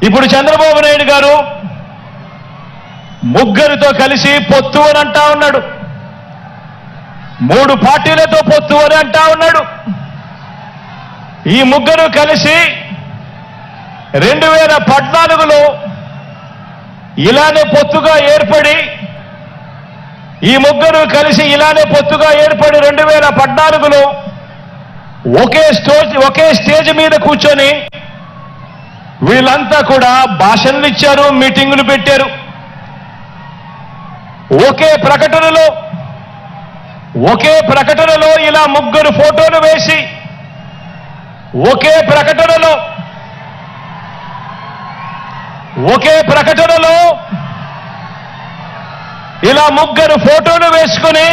ఇప్పుడు చంద్రబాబు నాయుడు గారు ముగ్గురితో కలిసి పొత్తు అని అంటా ఉన్నాడు. 3 పార్టీలతో పొత్తు అని అంటా ఉన్నాడు. ఈ ముగ్గురు కలిసి 2014లో ఇలానే పొత్తుగా ఏర్పడి 2014లో ఒకే స్టేజ్ మీద కూర్చొని వీళ్ళంతా కూడా భాషణలు ఇచ్చారు, మీటింగులు పెట్టారు. ఒకే ప్రకటనలో ఇలా ముగ్గురు ఫోటోలు వేసి ఒకే ప్రకటనలో ఇలా ముగ్గురు ఫోటోలు వేసుకుని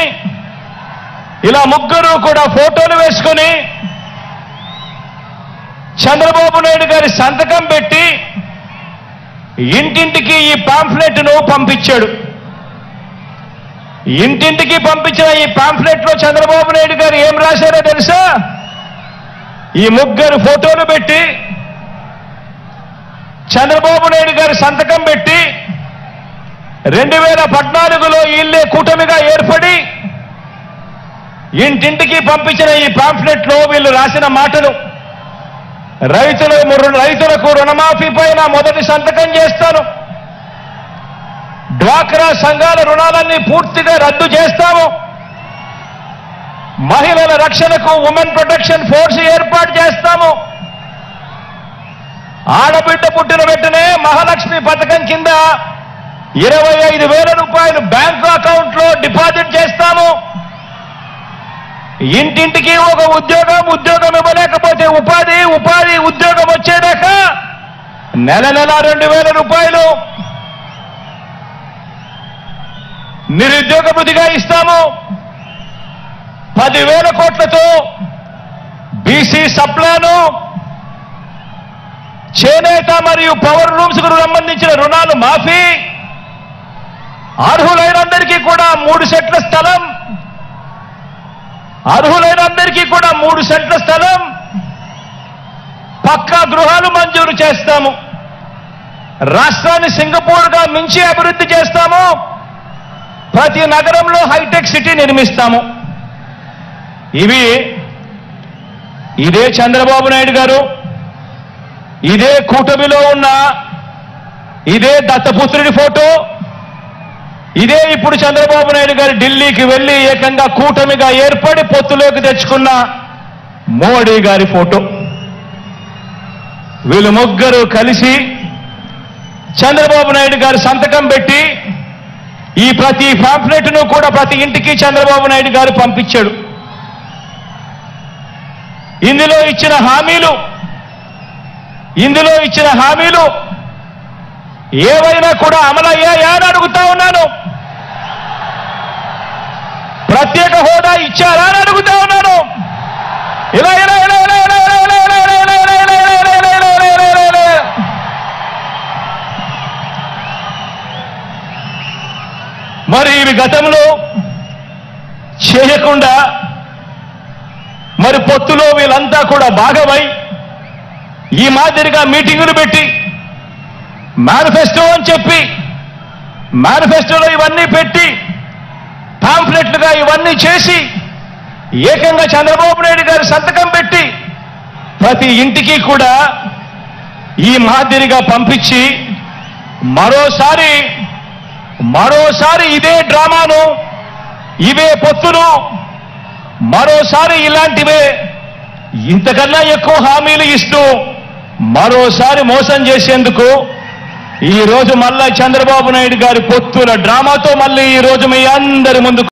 చంద్రబాబు నాయుడు గారి సంతకం పెట్టి ఇంటింటికి ఈ పాంఫ్లెట్ను పంపించాడు. ఇంటింటికి పంపించిన ఈ పాంఫ్లెట్లో చంద్రబాబు నాయుడు గారు ఏం రాశారో తెలుసా? ఈ ముగ్గురు ఫోటోలు పెట్టి చంద్రబాబు నాయుడు గారి సంతకం పెట్టి 2014లో వీళ్ళే కూటమిగా ఏర్పడి ఇంటింటికి పంపించిన ఈ పాంఫ్లెట్లో వీళ్ళు రాసిన మాటలు: రైతులకు రుణమాఫీ పైన మొదటి సంతకం చేస్తాను, డ్వాక్రా సంఘాల రుణాలన్నీ పూర్తిగా రద్దు చేస్తాము, మహిళల రక్షణకు ఉమెన్ ప్రొటెక్షన్ ఫోర్స్ ఏర్పాటు చేస్తాము, ఆడబిడ్డ పుట్టిన వెంటనే మహాలక్ష్మి పథకం కింద 25,000 రూపాయలు బ్యాంకు అకౌంట్లో డిపాజిట్ చేస్తాము, ఇంటింటికి ఒక ఉద్యోగం ఇవ్వలేకపోతే ఉపాధి ఉద్యోగం వచ్చేదాకా నెల 2,000 రూపాయలు నిరుద్యోగ భృతిగా ఇస్తాము, 10,000 కోట్లతో బీసీ సప్లాను, చేనేత మరియు పవర్ లూమ్స్ కు సంబంధించిన రుణాలు మాఫీ, అర్హులైనందరికీ కూడా 3 సెంట్ల స్థలం, పక్కా గృహాలు మంజూరు చేస్తాము, రాష్ట్రాన్ని సింగపూర్గా మించి అభివృద్ధి చేస్తాము, ప్రతి నగరంలో హైటెక్ సిటీ నిర్మిస్తాము. ఇదే చంద్రబాబు నాయుడు గారు, ఇదే కూటమిలో ఉన్న ఇదే దత్తపుత్రుడి ఫోటో, ఇదే ఇప్పుడు చంద్రబాబు నాయుడు గారు ఢిల్లీకి వెళ్లి ఏకంగా కూటమిగా ఏర్పడి పొత్తులోకి తెచ్చుకున్న మోడీ గారి ఫోటో. వీళ్ళు ముగ్గురు కలిసి చంద్రబాబు నాయుడు గారు సంతకం పెట్టి ఈ ప్రతి పాంఫ్లెట్ను కూడా ప్రతి ఇంటికి చంద్రబాబు నాయుడు గారు పంపించాడు. ఇందులో ఇచ్చిన హామీలు ఏవైనా కూడా అమలయ్యాయా అని అడుగుతా ఉన్నాను. ప్రత్యేక హోదా ఇచ్చారా అని అడుగుతా ఉన్నాను. మరి ఇవి గతంలో చేయకుండా మరి పొత్తులో వీళ్ళంతా కూడా భాగమై ఈ మాదిరిగా మీటింగులు పెట్టి మేనిఫెస్టో అని చెప్పి మేనిఫెస్టోలో ఇవన్నీ పెట్టి పాంఫ్లెట్లుగా ఇవన్నీ చేసి ఏకంగా చంద్రబాబు నాయుడు గారు సంతకం పెట్టి ప్రతి ఇంటికి కూడా ఈ మాదిరిగా పంపించి మరోసారి ఇదే డ్రామాను, ఇవే పొత్తులు, మరోసారి ఇలాంటివే ఇంతకన్నా ఎక్కువ హామీలు ఇస్తూ మరోసారి మోసం చేసేందుకు ఈ రోజు మళ్ళా చంద్రబాబు నాయుడు గారి పొత్తుల డ్రామాతో మళ్ళీ ఈ రోజు మీ అందరి ముందు